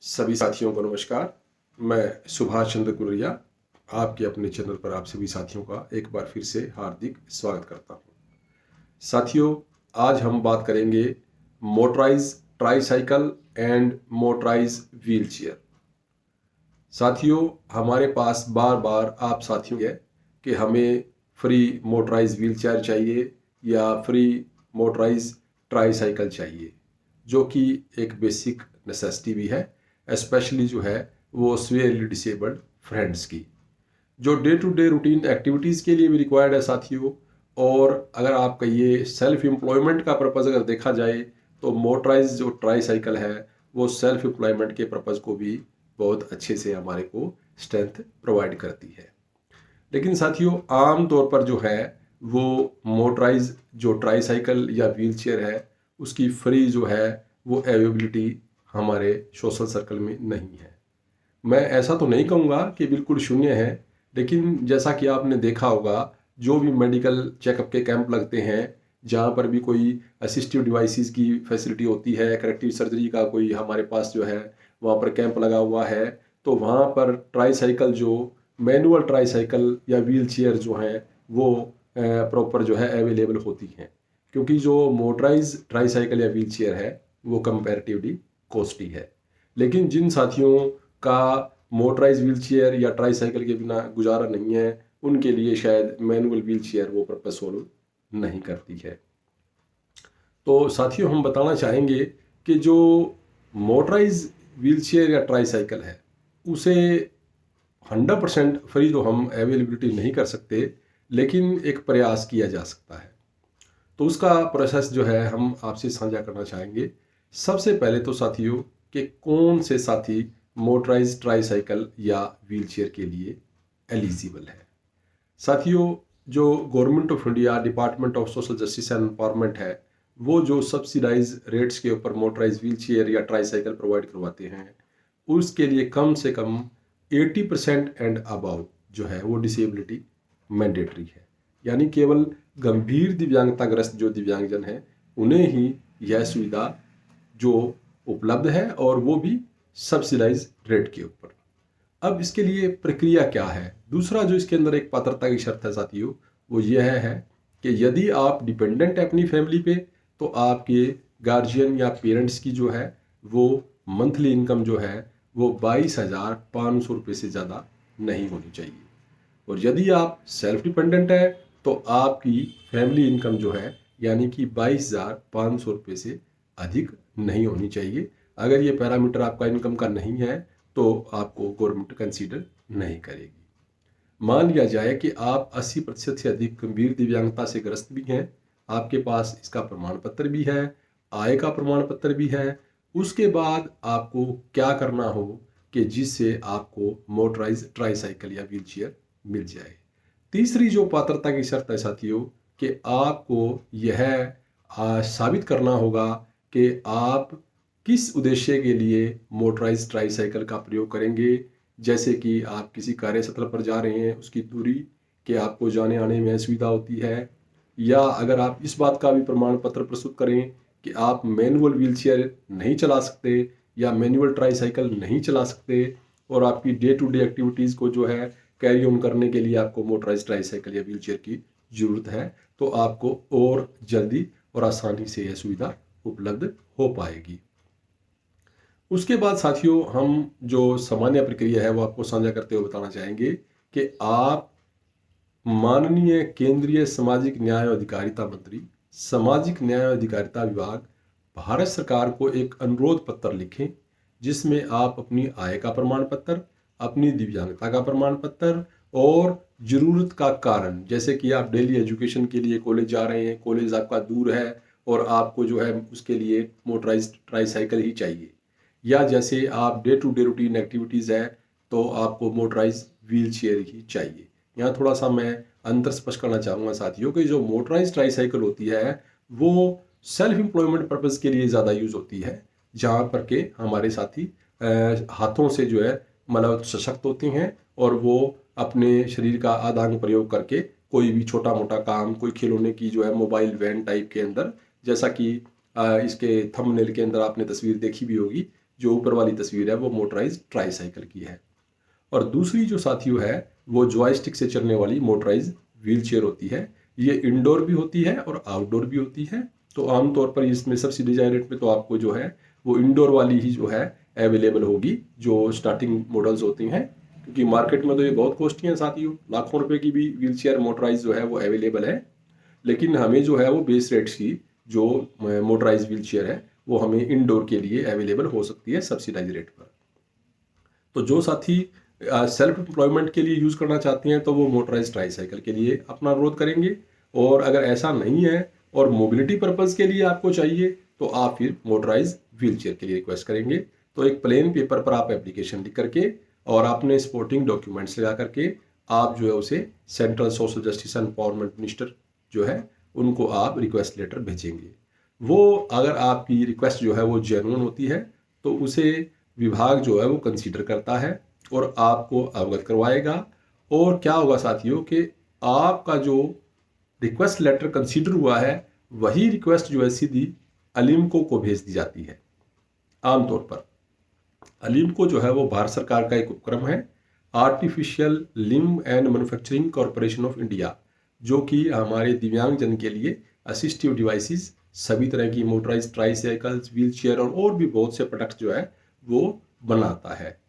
सभी साथियों को नमस्कार। मैं सुभाष चंद्र कुलरिया आपके अपने चैनल पर आप सभी साथियों का एक बार फिर से हार्दिक स्वागत करता हूं। साथियों, आज हम बात करेंगे motorise tricycle and motorise wheel chair. साथियों, हमारे पास बार बार आप साथियों है कि हमें फ्री मोटराइज व्हील चेयर चाहिए या फ्री मोटराइज ट्राईसाइकिल चाहिए, जो कि एक बेसिक नेसेसिटी भी है, स्पेशली जो है वो सीवियरली डिसेबल्ड फ्रेंड्स की, जो day to day routine activities के लिए भी रिक्वायर्ड है साथियों। और अगर आप कहिए सेल्फ एम्प्लॉयमेंट का पर्पज़ अगर देखा जाए तो मोटराइज जो ट्राईसाइकिल है वो सेल्फ एम्प्लॉयमेंट के पर्पज़ को भी बहुत अच्छे से हमारे को स्ट्रेंथ प्रोवाइड करती है। लेकिन साथियों, आम तौर पर जो है वो मोटराइज जो ट्राईसाइकिल या व्हील चेयर है उसकी फ्री जो है वो अवेलेबिलिटी हमारे सोशल सर्कल में नहीं है। मैं ऐसा तो नहीं कहूँगा कि बिल्कुल शून्य है, लेकिन जैसा कि आपने देखा होगा जो भी मेडिकल चेकअप के कैंप लगते हैं, जहाँ पर भी कोई असिस्टिव डिवाइसेस की फैसिलिटी होती है, करेक्टिव सर्जरी का कोई हमारे पास जो है वहाँ पर कैंप लगा हुआ है, तो वहाँ पर ट्राईसाइकिल जो मैनुअल ट्राईसाइकिल या व्हील चेयर जो हैं वो प्रॉपर जो है अवेलेबल होती हैं, क्योंकि जो मोटराइज ट्राईसाइकिल या व्हील चेयर है वो कंपैरेटिवली कॉस्टली है। लेकिन जिन साथियों का मोटराइज व्हील चेयर या ट्राईसाइकिल के बिना गुजारा नहीं है, उनके लिए शायद मैनुअल व्हील चेयर वो पर्पस सोल्व नहीं करती है। तो साथियों, हम बताना चाहेंगे कि जो मोटराइज व्हील चेयर या ट्राईसाइकिल है उसे 100% फ्री तो हम अवेलेबिलिटी नहीं कर सकते, लेकिन एक प्रयास किया जा सकता है। तो उसका प्रोसेस जो है हम आपसे साझा करना चाहेंगे। सबसे पहले तो साथियों कि कौन से साथी मोटराइज ट्राईसाइकिल या व्हील चेयर के लिए एलिजिबल है। साथियों, जो government of India department of social justice and empowerment है वो जो सब्सिडाइज रेट्स के ऊपर मोटराइज व्हील चेयर या ट्राईसाइकिल प्रोवाइड करवाते हैं, उसके लिए कम से कम 80% एंड अबाउ जो है वो डिसेबिलिटी मैंडेटरी है। यानी केवल गंभीर दिव्यांगताग्रस्त जो दिव्यांगजन है उन्हें ही यह सुविधा जो उपलब्ध है, और वो भी सब्सिडाइज रेट के ऊपर। अब इसके लिए प्रक्रिया क्या है? दूसरा जो इसके अंदर एक पात्रता की शर्त है साथियों, वो यह है कि यदि आप डिपेंडेंट है अपनी फैमिली पे, तो आपके गार्जियन या पेरेंट्स की जो है वो मंथली इनकम जो है वो 22,500 रुपये से ज़्यादा नहीं होनी चाहिए। और यदि आप सेल्फ डिपेंडेंट है तो आपकी फैमिली इनकम जो है यानी कि 22,500 रुपये से अधिक नहीं होनी चाहिए। अगर ये पैरामीटर आपका इनकम का नहीं है तो आपको गवर्नमेंट कंसीडर नहीं करेगी। मान लिया जाए कि आप 80% से अधिक गंभीर दिव्यांगता से ग्रस्त भी हैं, आपके पास इसका प्रमाण पत्र भी है, आय का प्रमाण पत्र भी है, उसके बाद आपको क्या करना हो कि जिससे आपको मोटराइज ट्राईसाइकिल या व्हील चेयर मिल जाए। तीसरी जो पात्रता की शर्त है साथियों कि आपको यह साबित करना होगा कि आप किस उद्देश्य के लिए मोटराइज ट्राईसाइकिल का प्रयोग करेंगे। जैसे कि आप किसी कार्यस्थल पर जा रहे हैं, उसकी दूरी कि आपको जाने आने में असुविधा होती है, या अगर आप इस बात का भी प्रमाण पत्र प्रस्तुत करें कि आप मैनुअल व्हील चेयर नहीं चला सकते या मैनुअल ट्राईसाइकिल नहीं चला सकते, और आपकी डे टू डे एक्टिविटीज़ को जो है कैरी ऑन करने के लिए आपको मोटराइज ट्राईसाइकिल या व्हील चेयर की ज़रूरत है, तो आपको और जल्दी और आसानी से यह सुविधा उपलब्ध हो पाएगी। उसके बाद साथियों, हम जो सामान्य प्रक्रिया है वो आपको साझा करते हुए बताना चाहेंगे कि आप माननीय केंद्रीय सामाजिक न्याय और अधिकारिता मंत्री, सामाजिक न्याय और अधिकारिता विभाग, भारत सरकार को एक अनुरोध पत्र लिखें, जिसमें आप अपनी आय का प्रमाण पत्र, अपनी दिव्यांगता का प्रमाण पत्र और ज़रूरत का कारण, जैसे कि आप डेली एजुकेशन के लिए कॉलेज जा रहे हैं, कॉलेज आपका दूर है और आपको जो है उसके लिए मोटराइज ट्राईसाइकिल ही चाहिए, या जैसे आप day to day routine activities है तो आपको मोटराइज व्हील चेयर ही चाहिए। यहाँ थोड़ा सा मैं अंतर स्पष्ट करना चाहूँगा साथियों कि जो मोटराइज ट्राईसाइकिल होती है वो सेल्फ एम्प्लॉयमेंट पर्पज़ के लिए ज़्यादा यूज़ होती है, जहाँ पर के हमारे साथी हाथों से जो है मतलब सशक्त होते हैं और वो अपने शरीर का आधा अंग प्रयोग करके कोई भी छोटा मोटा काम, कोई खिलौने की जो है मोबाइल वैन टाइप के अंदर, जैसा कि इसके थंबनेल के अंदर आपने तस्वीर देखी भी होगी, जो ऊपर वाली तस्वीर है वो मोटराइज ट्राईसाइकिल की है। और दूसरी जो साथियों है वो जॉयस्टिक से चलने वाली मोटराइज व्हील चेयर होती है। ये इंडोर भी होती है और आउटडोर भी होती है। तो आमतौर पर इसमें सब्सिडाइज्ड रेट में तो आपको जो है वो इंडोर वाली ही जो है अवेलेबल होगी, जो स्टार्टिंग मॉडल्स होती हैं, क्योंकि मार्केट में तो ये बहुत कॉस्टली हैं साथियों। लाखों रुपए की भी व्हील चेयर मोटराइज जो है वो अवेलेबल है, लेकिन हमें जो है वो बेस रेट्स की जो मोटराइज व्हील चेयर है वो हमें इंडोर के लिए अवेलेबल हो सकती है सब्सिडाइज रेट पर। तो जो साथी सेल्फ एम्प्लॉयमेंट के लिए यूज़ करना चाहते हैं तो वो मोटराइज ट्राईसाइकिल के लिए अपना अनुरोध करेंगे। और अगर ऐसा नहीं है और मोबिलिटी पर्पज़ के लिए आपको चाहिए तो आप फिर मोटराइज व्हील चेयर के लिए रिक्वेस्ट करेंगे। तो एक प्लेन पेपर पर आप एप्लीकेशन लिख करके और आपने सपोर्टिंग डॉक्यूमेंट्स लगा करके आप जो है उसे central social justice and empowerment minister जो है उनको आप रिक्वेस्ट लेटर भेजेंगे। वो अगर आपकी रिक्वेस्ट जो है वो जेन्युइन होती है तो उसे विभाग जो है वो कंसीडर करता है और आपको अवगत करवाएगा। और क्या होगा साथियों कि आपका जो रिक्वेस्ट लेटर कंसीडर हुआ है वही रिक्वेस्ट जो है सीधी अलिम्को को भेज दी जाती है। आमतौर पर अलिम्को जो है वो भारत सरकार का एक उपक्रम है, artificial limb and manufacturing corporation of India, जो कि हमारे दिव्यांग जन के लिए असिस्टिव डिवाइसेस, सभी तरह की मोटराइज ट्राईसाइकिल्स, व्हील चेयर और भी बहुत से प्रोडक्ट्स जो है वो बनाता है।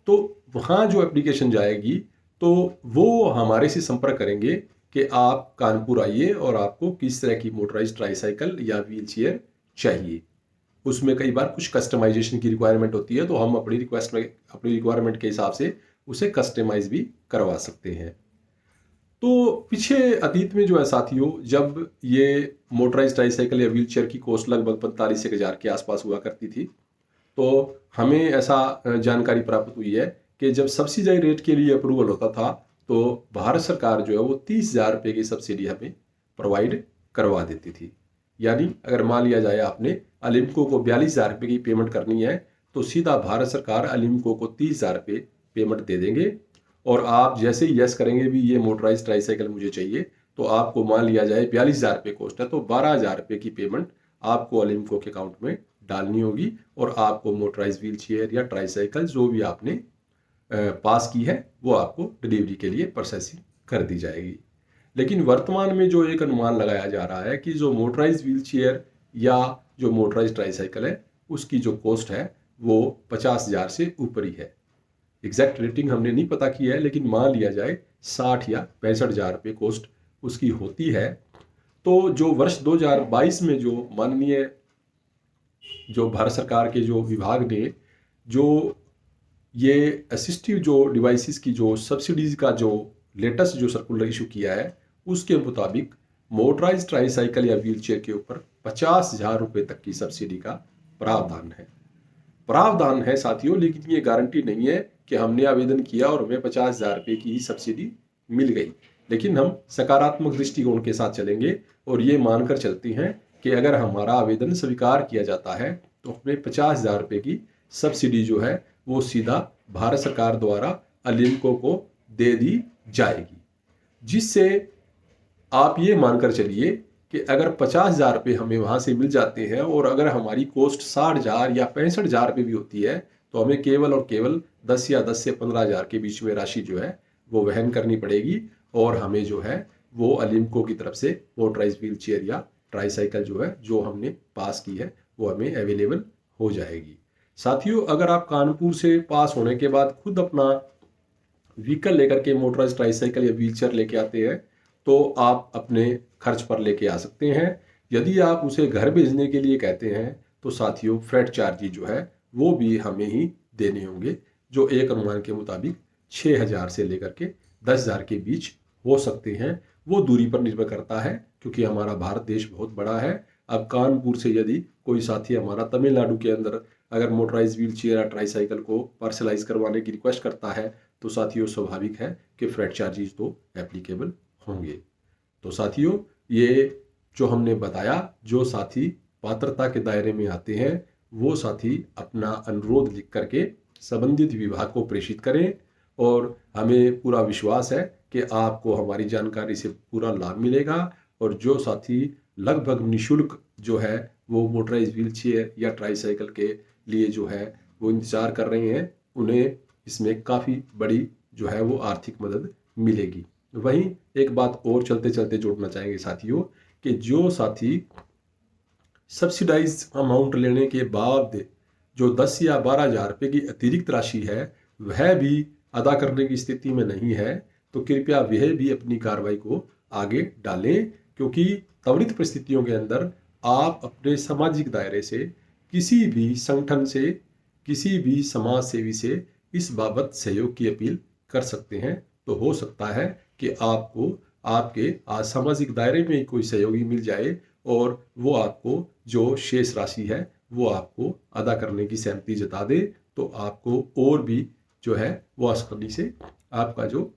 तो वहाँ जो एप्लीकेशन जाएगी तो वो हमारे से संपर्क करेंगे कि आप कानपुर आइए और आपको किस तरह की मोटराइज ट्राईसाइकिल या व्हील चेयर चाहिए। उसमें कई बार कुछ कस्टमाइजेशन की रिक्वायरमेंट होती है तो हम अपनी रिक्वेस्ट में अपनी रिक्वायरमेंट के हिसाब से उसे कस्टमाइज भी करवा सकते हैं। तो पीछे अतीत में जो है साथियों, जब ये मोटराइज ट्राईसाइकिल या व्हील चेयर की कॉस्ट लगभग 45,000 के आसपास हुआ करती थी, तो हमें ऐसा जानकारी प्राप्त हुई है कि जब सब्सिडाइज रेट के लिए अप्रूवल होता था तो भारत सरकार जो है वो 30,000 रुपये की सब्सिडी हमें प्रोवाइड करवा देती थी। यानी अगर मान लिया जाए आपने अलिम्को को 42,000 रुपये की पेमेंट करनी है तो सीधा भारत सरकार अलिम्को को 30,000 रुपये पेमेंट दे देंगे। और आप जैसे ही यस करेंगे भी ये मोटराइज ट्राईसाइकिल मुझे चाहिए, तो आपको मान लिया जाए 42,000 रुपये कॉस्ट है तो 12,000 रुपये की पेमेंट आपको अलिम्को के अकाउंट में डालनी होगी और आपको मोटराइज व्हील चेयर या ट्राईसाइकिल जो भी आपने पास की है वो आपको डिलीवरी के लिए प्रोसेसिंग कर दी जाएगी। लेकिन वर्तमान में जो एक अनुमान लगाया जा रहा है कि जो मोटराइज व्हील चेयर या जो मोटराइज ट्राईसाइकिल है उसकी जो कॉस्ट है वो 50,000 से ऊपर ही है। एग्जैक्ट रेटिंग हमने नहीं पता की है, लेकिन मान लिया जाए 60 या 65,000 रुपये कॉस्ट उसकी होती है। तो जो वर्ष 2022 में जो माननीय जो भारत सरकार के जो विभाग ने जो ये असिस्टिव जो डिवाइसेस की जो सब्सिडीज का जो लेटेस्ट जो सर्कुलर इशू किया है उसके मुताबिक मोटराइज ट्राईसाइकिल या व्हील चेयर के ऊपर 50,000 रुपये तक की सब्सिडी का प्रावधान है साथियों। लेकिन ये गारंटी नहीं है कि हमने आवेदन किया और हमें 50,000 रुपये की ही सब्सिडी मिल गई। लेकिन हम सकारात्मक दृष्टिकोण के साथ चलेंगे और ये मानकर चलते हैं कि अगर हमारा आवेदन स्वीकार किया जाता है तो हमें 50,000 रुपये की सब्सिडी जो है वो सीधा भारत सरकार द्वारा अलिम्को को दे दी जाएगी। जिससे आप ये मानकर चलिए कि अगर 50,000 रुपये हमें वहाँ से मिल जाते हैं और अगर हमारी कॉस्ट 60,000 या 65,000 रुपये भी होती है तो हमें केवल और केवल 10 या 10 से 15,000 के बीच में राशि जो है वो वहन करनी पड़ेगी और हमें जो है वो अलिम्को की तरफ से मोटराइज व्हील चेयर या ट्राईसाइकिल जो है जो हमने पास की है वो हमें अवेलेबल हो जाएगी। साथियों, अगर आप कानपुर से पास होने के बाद खुद अपना व्हीकल लेकर के मोटराइज ट्राईसाइकिल या व्हील चेयर लेके आते हैं तो आप अपने खर्च पर लेके आ सकते हैं। यदि आप उसे घर भेजने के लिए कहते हैं तो साथियों फ्रेट चार्जेज जो है वो भी हमें ही देने होंगे, जो एक अनुमान के मुताबिक 6,000 से लेकर के 10,000 के बीच हो सकते हैं। वो दूरी पर निर्भर करता है क्योंकि हमारा भारत देश बहुत बड़ा है। अब कानपुर से यदि कोई साथी हमारा तमिलनाडु के अंदर अगर मोटराइज व्हील चेयर या ट्राईसाइकिल को पार्सलाइज करवाने की रिक्वेस्ट करता है तो साथियों स्वाभाविक है कि फ्रेट चार्जेस तो एप्लीकेबल होंगे। तो साथियों, ये जो हमने बताया, जो साथी पात्रता के दायरे में आते हैं वो साथी अपना अनुरोध लिख करके संबंधित विभाग को प्रेषित करें और हमें पूरा विश्वास है कि आपको हमारी जानकारी से पूरा लाभ मिलेगा। और जो साथी लगभग निःशुल्क जो है वो मोटराइज व्हील चेयर या ट्राईसाइकिल के लिए जो है वो इंतज़ार कर रहे हैं, उन्हें इसमें काफ़ी बड़ी जो है वो आर्थिक मदद मिलेगी। वहीं एक बात और चलते चलते जोड़ना चाहेंगे साथियों, कि जो साथी सब्सिडाइज अमाउंट लेने के बाद जो 10 या 12,000 रुपये की अतिरिक्त राशि है वह भी अदा करने की स्थिति में नहीं है, तो कृपया वह भी अपनी कार्रवाई को आगे डालें, क्योंकि त्वरित परिस्थितियों के अंदर आप अपने सामाजिक दायरे से, किसी भी संगठन से, किसी भी समाज सेवी से इस बाबत सहयोग की अपील कर सकते हैं। तो हो सकता है कि आपको आपके सामाजिक दायरे में ही कोई सहयोगी मिल जाए और वो आपको जो शेष राशि है वो आपको अदा करने की सहमति जता दे, तो आपको और भी जो है वो आसानी से आपका जो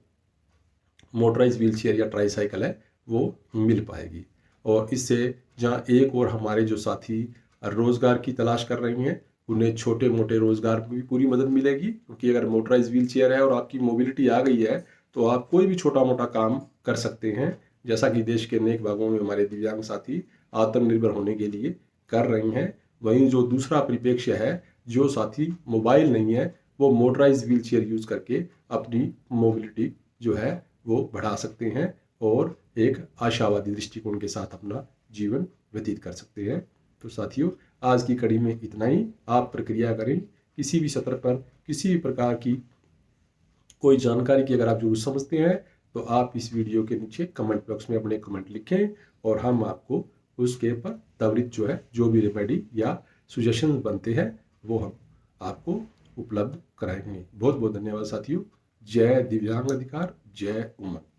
मोटराइज व्हील चेयर या ट्राईसाइकिल है वो मिल पाएगी। और इससे जहाँ एक और हमारे जो साथी रोज़गार की तलाश कर रही हैं, उन्हें छोटे मोटे रोज़गार में भी पूरी मदद मिलेगी, क्योंकि अगर मोटराइज व्हील चेयर है और आपकी मोबिलिटी आ गई है तो आप कोई भी छोटा मोटा काम कर सकते हैं, जैसा कि देश के अनेक भागों में हमारे दिव्यांग साथी आत्मनिर्भर होने के लिए कर रही हैं। वहीं जो दूसरा परिप्रेक्ष्य है, जो साथी मोबाइल नहीं है वो मोटराइज व्हील चेयर यूज़ करके अपनी मोबिलिटी जो है वो बढ़ा सकते हैं और एक आशावादी दृष्टिकोण के साथ अपना जीवन व्यतीत कर सकते हैं। तो साथियों, आज की कड़ी में इतना ही। आप प्रक्रिया करें, किसी भी सत्र पर किसी भी प्रकार की कोई जानकारी की अगर आप जरूर समझते हैं तो आप इस वीडियो के नीचे कमेंट बॉक्स में अपने कमेंट लिखें और हम आपको उसके ऊपर त्वरित जो है जो भी रेमेडी या सुजेशन बनते हैं वो हम आपको उपलब्ध कराएंगे। बहुत बहुत धन्यवाद साथियों। जय दिव्यांग अधिकार, जय उमंग।